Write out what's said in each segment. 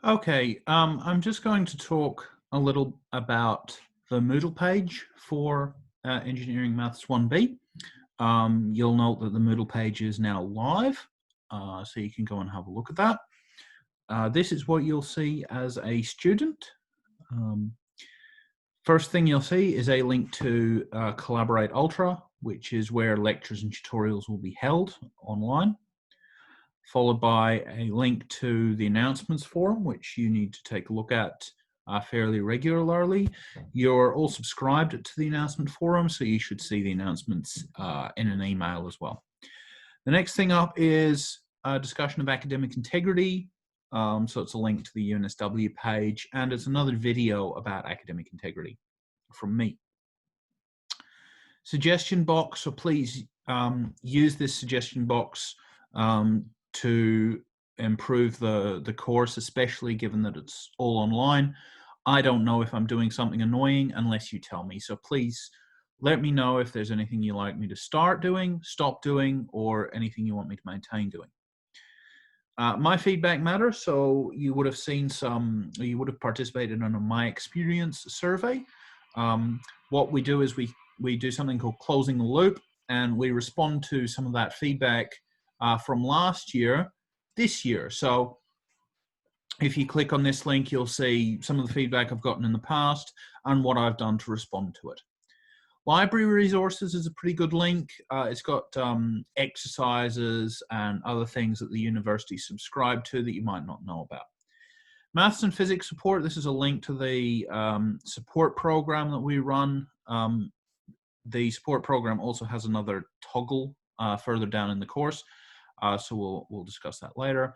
Okay, I'm just going to talk a little about the Moodle page for Engineering Maths 1B. You'll note that the Moodle page is now live, so you can go and have a look at that. This is what you'll see as a student. First thing you'll see is a link to Collaborate Ultra, which is where lectures and tutorials will be held online, followed by a link to the announcements forum, which you need to take a look at fairly regularly. You're all subscribed to the announcement forum, so you should see the announcements in an email as well. The next thing up is a discussion of academic integrity. So it's a link to the UNSW page, and it's another video about academic integrity from me. Suggestion box, so please use this suggestion box to improve the course, especially given that it's all online. I don't know if I'm doing something annoying unless you tell me. So please let me know if there's anything you like me to start doing, stop doing, or anything you want me to maintain doing. My feedback matters, so you would have seen you would have participated in a My Experience survey. What we do is we do something called closing the loop, and we respond to some of that feedback from last year, this year. So if you click on this link, you'll see some of the feedback I've gotten in the past and what I've done to respond to it. Library resources is a pretty good link. It's got exercises and other things that the university subscribe to that you might not know about. Maths and physics support, this is a link to the support program that we run. The support program also has another toggle further down in the course, so we'll discuss that later.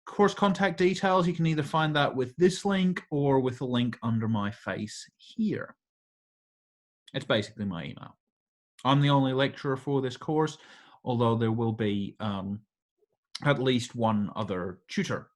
Course contact details, you can either find that with this link or with the link under my face here. It's basically my email. I'm the only lecturer for this course, although there will be at least one other tutor.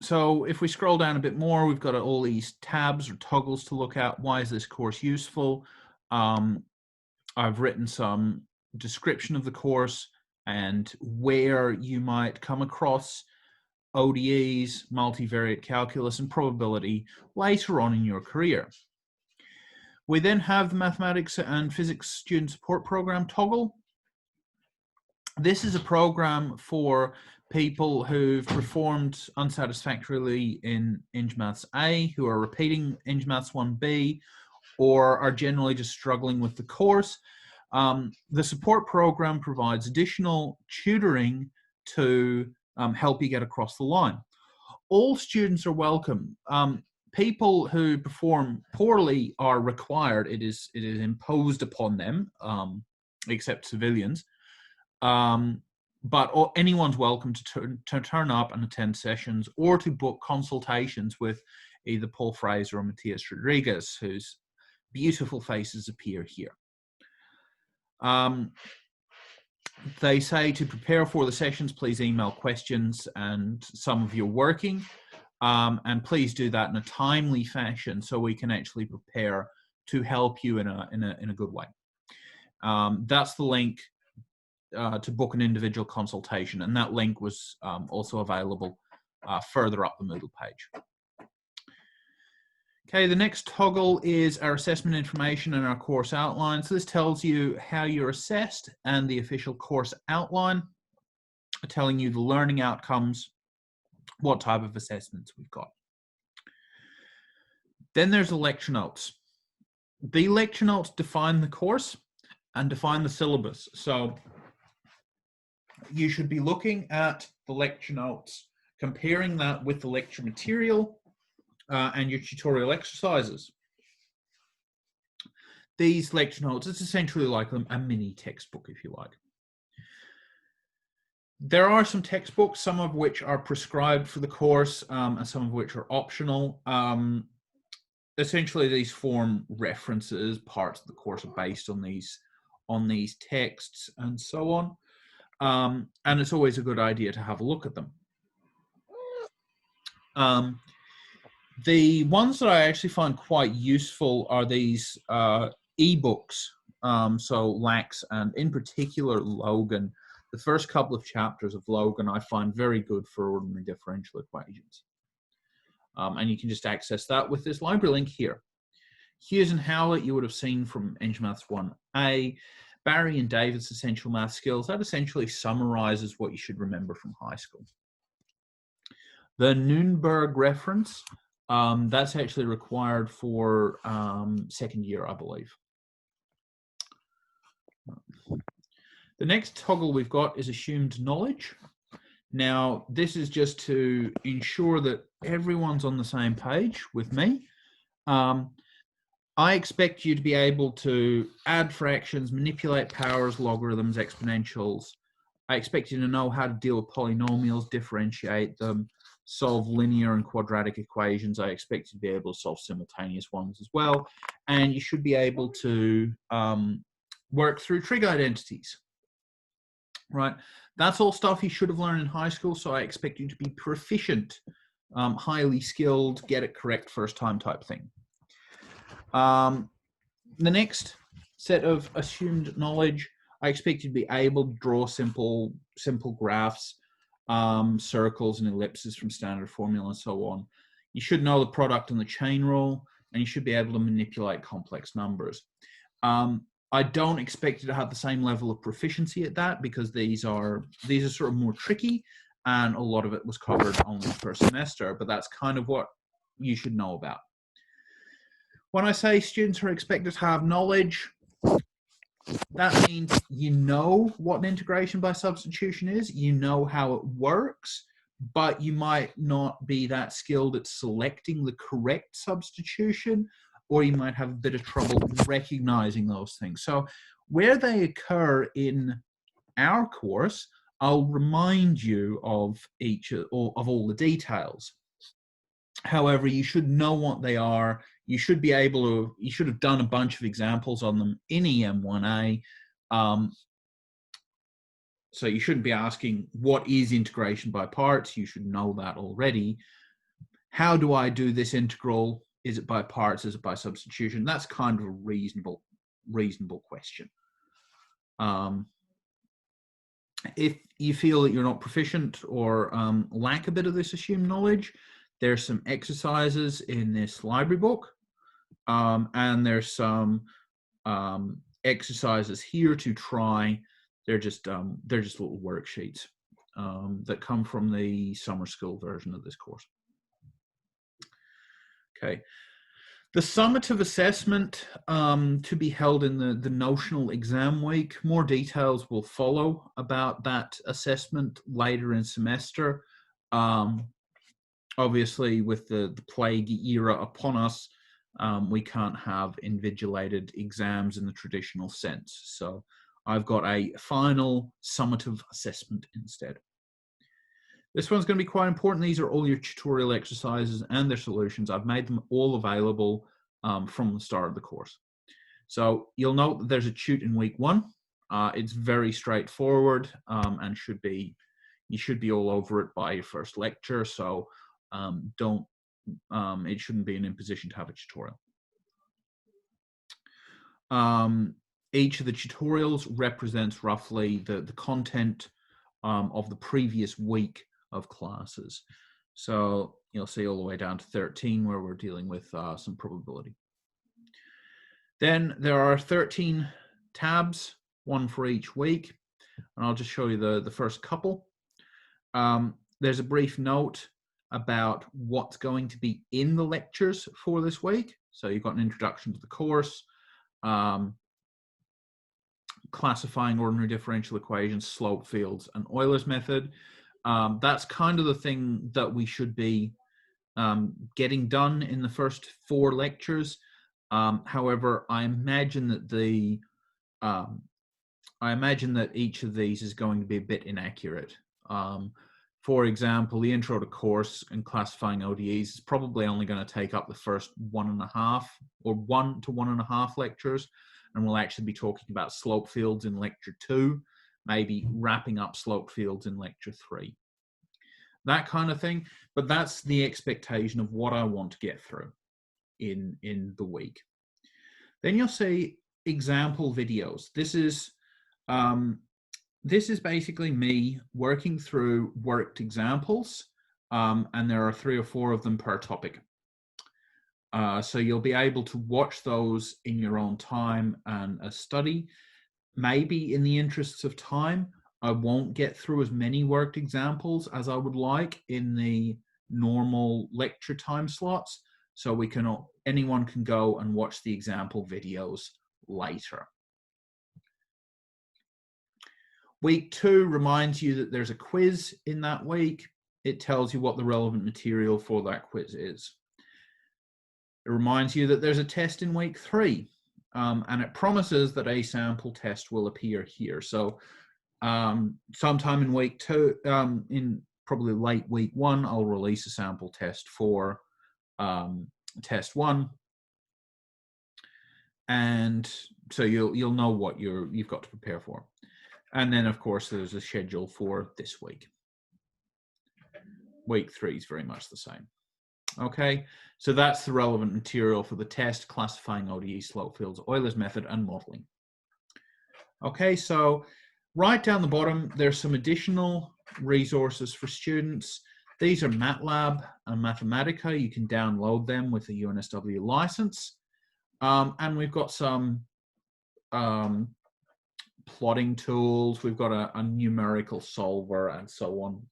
So if we scroll down a bit more, we've got all these tabs or toggles to look at. Why is this course useful? I've written some description of the course and where you might come across ODEs, multivariate calculus, and probability later on in your career. We then have the mathematics and physics student support program toggle. This is a program for people who've performed unsatisfactorily in Eng Maths A, who are repeating Eng Maths 1B, or are generally just struggling with the course. The support program provides additional tutoring to help you get across the line. All students are welcome. People who perform poorly are required. It is imposed upon them, except civilians. But anyone's welcome to turn up and attend sessions or to book consultations with either Paul Fraser or Matthias Rodriguez, whose beautiful faces appear here. They say to prepare for the sessions, please email questions and some of your working, and please do that in a timely fashion so we can actually prepare to help you in a good way. That's the link to book an individual consultation, and that link was also available further up the Moodle page. Okay, the next toggle is our assessment information and our course outline. So this tells you how you're assessed and the official course outline, telling you the learning outcomes, what type of assessments we've got. Then there's the lecture notes. The lecture notes define the course and define the syllabus. So you should be looking at the lecture notes, comparing that with the lecture material and your tutorial exercises. These lecture notes, it's essentially like a mini textbook, if you like. There are some textbooks, some of which are prescribed for the course and some of which are optional. Essentially, these form references. Parts of the course are based on these texts and so on. And it's always a good idea to have a look at them. The ones that I actually find quite useful are these ebooks. So Lax and in particular Logan. the first couple of chapters of Logan I find very good for ordinary differential equations. And you can just access that with this library link here. Hughes and Howlett, you would have seen from Engine Maths 1A. Barry and David's Essential Math Skills, that essentially summarizes what you should remember from high school. The Nuremberg reference, that's actually required for second year, I believe. The next toggle we've got is assumed knowledge. Now, this is just to ensure that everyone's on the same page with me. I expect you to be able to add fractions, manipulate powers, logarithms, exponentials. I expect you to know how to deal with polynomials, differentiate them, solve linear and quadratic equations. I expect you to be able to solve simultaneous ones as well. And you should be able to work through trig identities, right? That's all stuff you should have learned in high school, so I expect you to be proficient, highly skilled, get it correct first time type thing. The next set of assumed knowledge, I expect you to be able to draw simple graphs, circles and ellipses from standard formula and so on. You should know the product and the chain rule, and you should be able to manipulate complex numbers. I don't expect you to have the same level of proficiency at that, because these are sort of more tricky, and a lot of it was covered only per semester, but that's kind of what you should know about. When I say students are expected to have knowledge, that means you know what an integration by substitution is, you know how it works, but you might not be that skilled at selecting the correct substitution, or you might have a bit of trouble recognizing those things. So where they occur in our course, I'll remind you of all the details. However, you should know what they are. You should be able to, you should have done a bunch of examples on them in EM1A. So you shouldn't be asking, what is integration by parts? You should know that already. How do I do this integral? Is it by parts? Is it by substitution? That's kind of a reasonable question. If you feel that you're not proficient or lack a bit of this assumed knowledge, there's some exercises in this library book, and there's some exercises here to try. They're just little worksheets that come from the summer school version of this course. Okay, the summative assessment to be held in the notional exam week. More details will follow about that assessment later in semester. Obviously, with the plague era upon us, we can't have invigilated exams in the traditional sense. So I've got a final summative assessment instead. This one's going to be quite important. These are all your tutorial exercises and their solutions. I've made them all available from the start of the course. So you'll note that there's a tute in week 1. It's very straightforward and you should be all over it by your first lecture. So it shouldn't be an imposition to have a tutorial. Each of the tutorials represents roughly the content of the previous week of classes. So you'll see all the way down to 13 where we're dealing with some probability. Then there are 13 tabs, one for each week. And I'll just show you the first couple. There's a brief note about what's going to be in the lectures for this week. So you've got an introduction to the course, classifying ordinary differential equations, slope fields, and Euler's method. That's kind of the thing that we should be getting done in the first 4 lectures. However, I imagine that each of these is going to be a bit inaccurate. For example, the intro to course and classifying ODEs is probably only going to take up the first 1.5 or 1 to 1.5 lectures. And we'll actually be talking about slope fields in lecture 2, maybe wrapping up slope fields in lecture 3. That kind of thing. But that's the expectation of what I want to get through in the week. Then you'll see example videos. This is this is basically me working through worked examples, and there are 3 or 4 of them per topic. So you'll be able to watch those in your own time and a study. Maybe in the interests of time, I won't get through as many worked examples as I would like in the normal lecture time slots. So anyone can go and watch the example videos later. Week 2 reminds you that there's a quiz in that week. It tells you what the relevant material for that quiz is. It reminds you that there's a test in week 3, and it promises that a sample test will appear here. So sometime in week 2, in probably late week 1, I'll release a sample test for test 1. And so you'll know what you've got to prepare for. And then, of course, there's a schedule for this week. Week 3 is very much the same. Okay, so that's the relevant material for the test, classifying ODE slope fields, Euler's method, and modeling. Okay, so right down the bottom, there's some additional resources for students. These are MATLAB and Mathematica. You can download them with a UNSW license. And we've got some plotting tools. We've got a numerical solver and so on.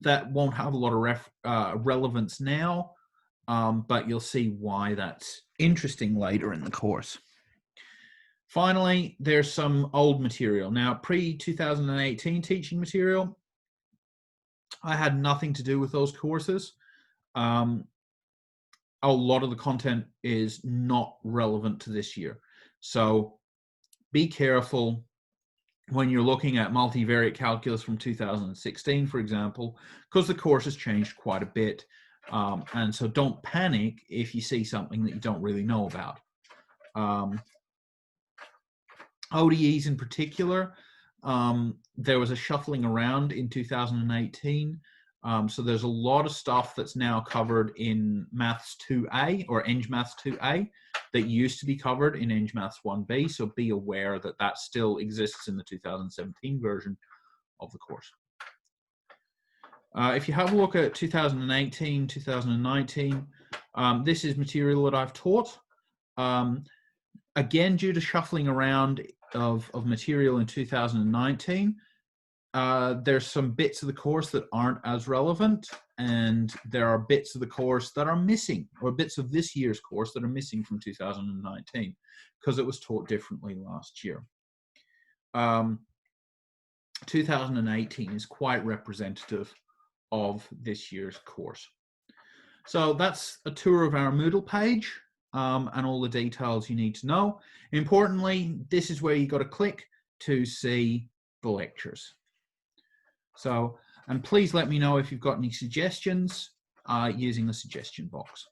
That won't have a lot of relevance now, but you'll see why that's interesting later in the course. Finally, there's some old material. Now, pre-2018 teaching material, I had nothing to do with those courses. A lot of the content is not relevant to this year. So be careful when you're looking at multivariate calculus from 2016, for example, because the course has changed quite a bit. And so don't panic if you see something that you don't really know about. ODEs in particular, there was a shuffling around in 2018. So there's a lot of stuff that's now covered in Maths 2A or Eng Maths 2A that used to be covered in Eng Maths 1B. So be aware that that still exists in the 2017 version of the course. If you have a look at 2018, 2019, this is material that I've taught. Again, due to shuffling around of material in 2019, there's some bits of the course that aren't as relevant, and there are bits of the course that are missing, or bits of this year's course that are missing from 2019 because it was taught differently last year. 2018 is quite representative of this year's course. So that's a tour of our Moodle page and all the details you need to know. Importantly, this is where you got to click to see the lectures. So, and please let me know if you've got any suggestions using the suggestion box.